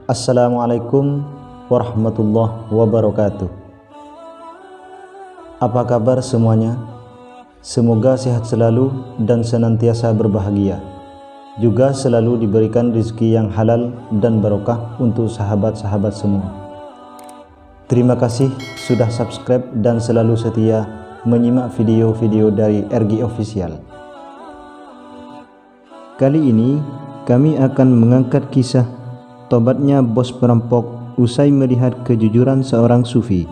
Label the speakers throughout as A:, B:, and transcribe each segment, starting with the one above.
A: Assalamualaikum warahmatullahi wabarakatuh. Apa kabar semuanya? Semoga sehat selalu dan senantiasa berbahagia. Juga selalu diberikan rezeki yang halal dan barokah untuk sahabat-sahabat semua. Terima kasih sudah subscribe dan selalu setia menyimak video-video dari RG Official. Kali ini kami akan mengangkat kisah tobatnya bos perampok usai melihat kejujuran seorang sufi.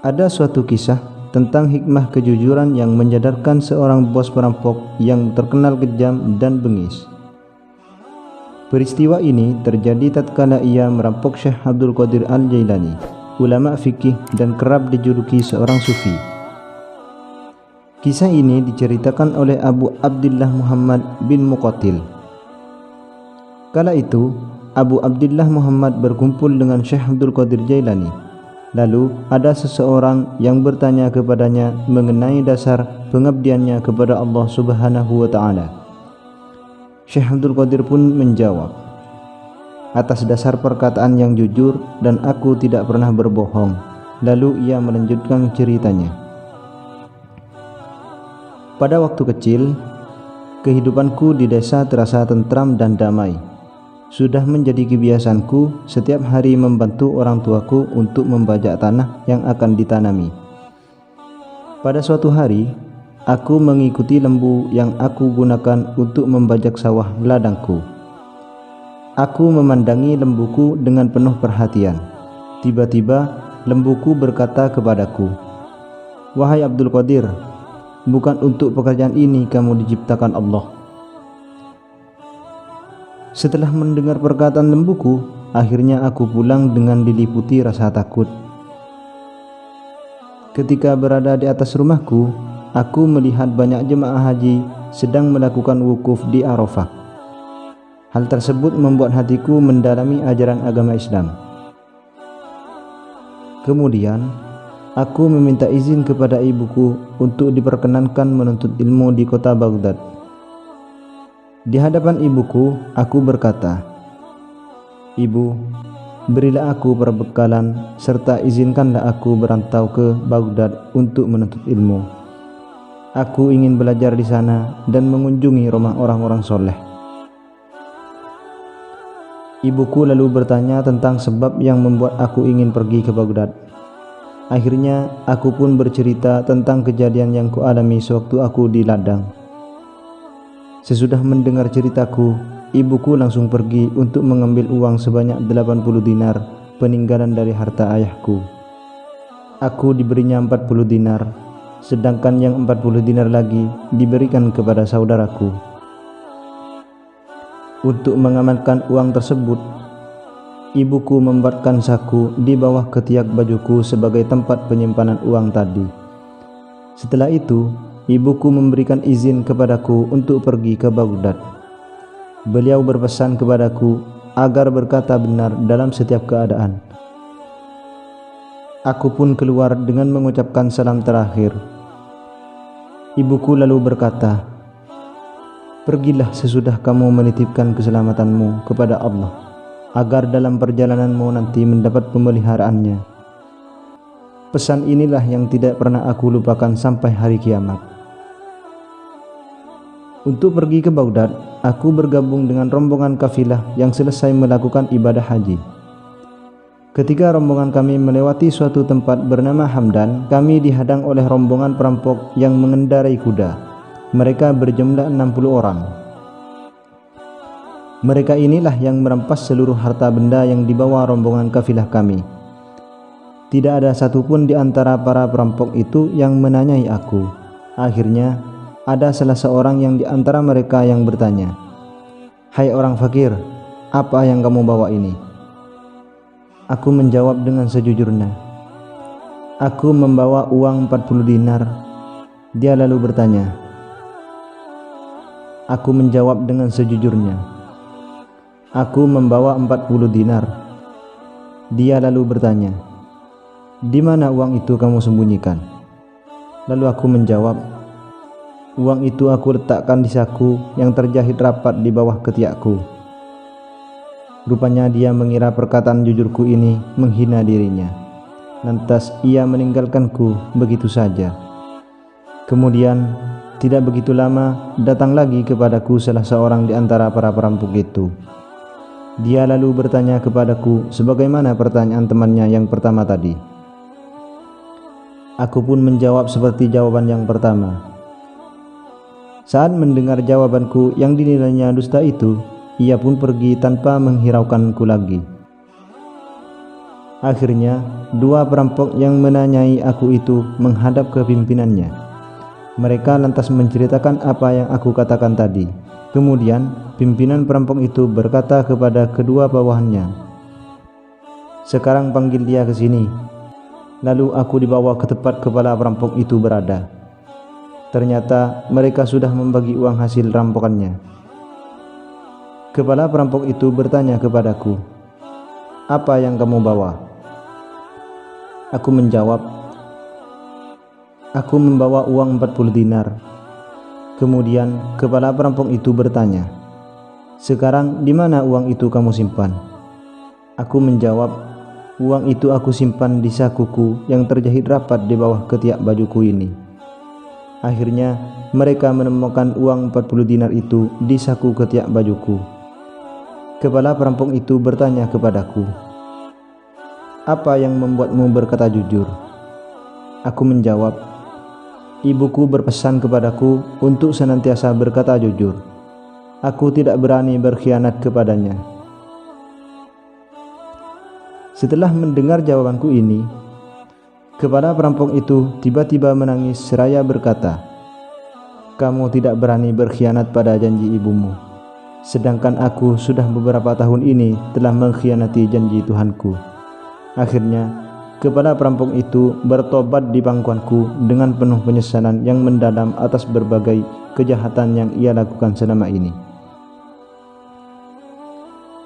A: Ada suatu kisah tentang hikmah kejujuran yang menyadarkan seorang bos perampok yang terkenal kejam dan bengis. Peristiwa ini terjadi tatkala ia merampok Syekh Abdul Qadir Al-Jailani, ulama fikih dan kerap dijuluki seorang sufi. Kisah ini diceritakan oleh Abu Abdillah Muhammad bin Muqatil. Kala itu, Abu Abdillah Muhammad berkumpul dengan Syekh Abdul Qadir Jailani. Lalu ada seseorang yang bertanya kepadanya mengenai dasar pengabdiannya kepada Allah Subhanahu wa Ta'ala. Syekh Abdul Qadir pun menjawab, "Atas dasar perkataan yang jujur dan aku tidak pernah berbohong." Lalu ia melanjutkan ceritanya. Pada waktu kecil, kehidupanku di desa terasa tentram dan damai. Sudah menjadi kebiasaanku setiap hari membantu orang tuaku untuk membajak tanah yang akan ditanami. Pada suatu hari, aku mengikuti lembu yang aku gunakan untuk membajak sawah ladangku. Aku memandangi lembuku dengan penuh perhatian. Tiba-tiba lembuku berkata kepadaku, "Wahai Abdul Qadir, bukan untuk pekerjaan ini kamu diciptakan Allah." Setelah mendengar perkataan lembuku, akhirnya aku pulang dengan diliputi rasa takut. Ketika berada di atas rumahku, aku melihat banyak jemaah haji sedang melakukan wukuf di Arafah. Hal tersebut membuat hatiku mendalami ajaran agama Islam. Kemudian, aku meminta izin kepada ibuku untuk diperkenankan menuntut ilmu di kota Baghdad. Di hadapan ibuku, aku berkata, "Ibu, berilah aku perbekalan serta izinkanlah aku berantau ke Baghdad untuk menuntut ilmu. Aku ingin belajar di sana dan mengunjungi rumah orang-orang soleh." Ibuku lalu bertanya tentang sebab yang membuat aku ingin pergi ke Baghdad. Akhirnya aku pun bercerita tentang kejadian yang kualami sewaktu aku di ladang. Sesudah mendengar ceritaku, ibuku langsung pergi untuk mengambil uang sebanyak 80 dinar peninggalan dari harta ayahku. Aku diberinya 40 dinar, sedangkan yang 40 dinar lagi diberikan kepada saudaraku. Untuk mengamankan uang tersebut, ibuku membuatkan saku di bawah ketiak bajuku sebagai tempat penyimpanan uang tadi. Setelah itu, ibuku memberikan izin kepadaku untuk pergi ke Baghdad. Beliau berpesan kepadaku agar berkata benar dalam setiap keadaan. Aku pun keluar dengan mengucapkan salam terakhir. Ibuku lalu berkata, "Pergilah sesudah kamu menitipkan keselamatanmu kepada Allah, agar dalam perjalananmu nanti mendapat pemeliharaannya." Pesan inilah yang tidak pernah aku lupakan sampai hari kiamat. Untuk pergi ke Baghdad, aku bergabung dengan rombongan kafilah yang selesai melakukan ibadah haji. Ketika rombongan kami melewati suatu tempat bernama Hamdan, kami dihadang oleh rombongan perampok yang mengendarai kuda. Mereka berjumlah 60 orang. Mereka inilah yang merampas seluruh harta benda yang dibawa rombongan kafilah kami. Tidak ada satupun di antara para perampok itu yang menanyai aku. Akhirnya, ada salah seorang yang di antara mereka yang bertanya, "Hai orang fakir, apa yang kamu bawa ini?" Aku menjawab dengan sejujurnya, "Aku membawa uang 40 dinar." Dia lalu bertanya. Aku menjawab dengan sejujurnya, "Aku membawa 40 dinar." Dia lalu bertanya, "Di mana uang itu kamu sembunyikan?" Lalu aku menjawab, "Uang itu aku letakkan di saku yang terjahit rapat di bawah ketiakku." Rupanya dia mengira perkataan jujurku ini menghina dirinya. Lantas ia meninggalkanku begitu saja. Kemudian tidak begitu lama datang lagi kepadaku salah seorang di antara para perampok itu. Dia lalu bertanya kepadaku sebagaimana pertanyaan temannya yang pertama tadi. Aku pun menjawab seperti jawaban yang pertama. Saat mendengar jawabanku yang dinilainya dusta itu, ia pun pergi tanpa menghiraukanku lagi. Akhirnya, dua perampok yang menanyai aku itu menghadap ke pimpinannya. Mereka lantas menceritakan apa yang aku katakan tadi. Kemudian, pimpinan perampok itu berkata kepada kedua bawahannya, "Sekarang panggil dia ke sini." Lalu aku dibawa ke tempat kepala perampok itu berada. Ternyata mereka sudah membagi uang hasil rampokannya. Kepala perampok itu bertanya kepadaku, "Apa yang kamu bawa?" Aku menjawab, "Aku membawa uang 40 dinar." Kemudian kepala perampok itu bertanya, "Sekarang di mana uang itu kamu simpan?" Aku menjawab, "Uang itu aku simpan di sakuku yang terjahit rapat di bawah ketiak bajuku ini." Akhirnya mereka menemukan uang 40 dinar itu di saku ketiak bajuku. Kepala perampok itu bertanya kepadaku, "Apa yang membuatmu berkata jujur?" Aku menjawab, "Ibuku berpesan kepadaku untuk senantiasa berkata jujur. Aku tidak berani berkhianat kepadanya." Setelah mendengar jawabanku ini, kepala perampok itu tiba-tiba menangis seraya berkata, "Kamu tidak berani berkhianat pada janji ibumu, sedangkan aku sudah beberapa tahun ini telah mengkhianati janji Tuhanku." Akhirnya, kepala perampok itu bertobat di pangkuanku dengan penuh penyesalan yang mendalam atas berbagai kejahatan yang ia lakukan selama ini.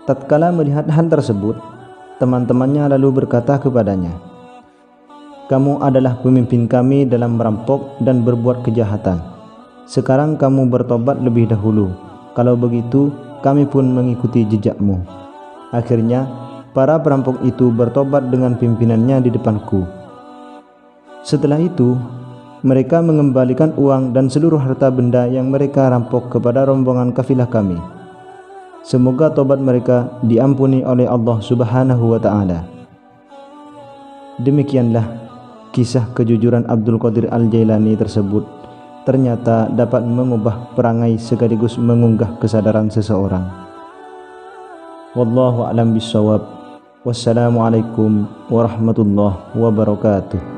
A: Tatkala melihat hal tersebut, teman-temannya lalu berkata kepadanya, "Kamu adalah pemimpin kami dalam merampok dan berbuat kejahatan. Sekarang kamu bertobat lebih dahulu. Kalau begitu, kami pun mengikuti jejakmu." Akhirnya, para perampok itu bertobat dengan pimpinannya di depanku. Setelah itu, mereka mengembalikan uang dan seluruh harta benda yang mereka rampok kepada rombongan kafilah kami. Semoga tobat mereka diampuni oleh Allah Subhanahu wa Ta'ala. Demikianlah kisah kejujuran Abdul Qadir Al-Jailani tersebut ternyata dapat mengubah perangai sekaligus mengunggah kesadaran seseorang. Wallahu a'lam bishawab. Wassalamualaikum warahmatullahi wabarakatuh.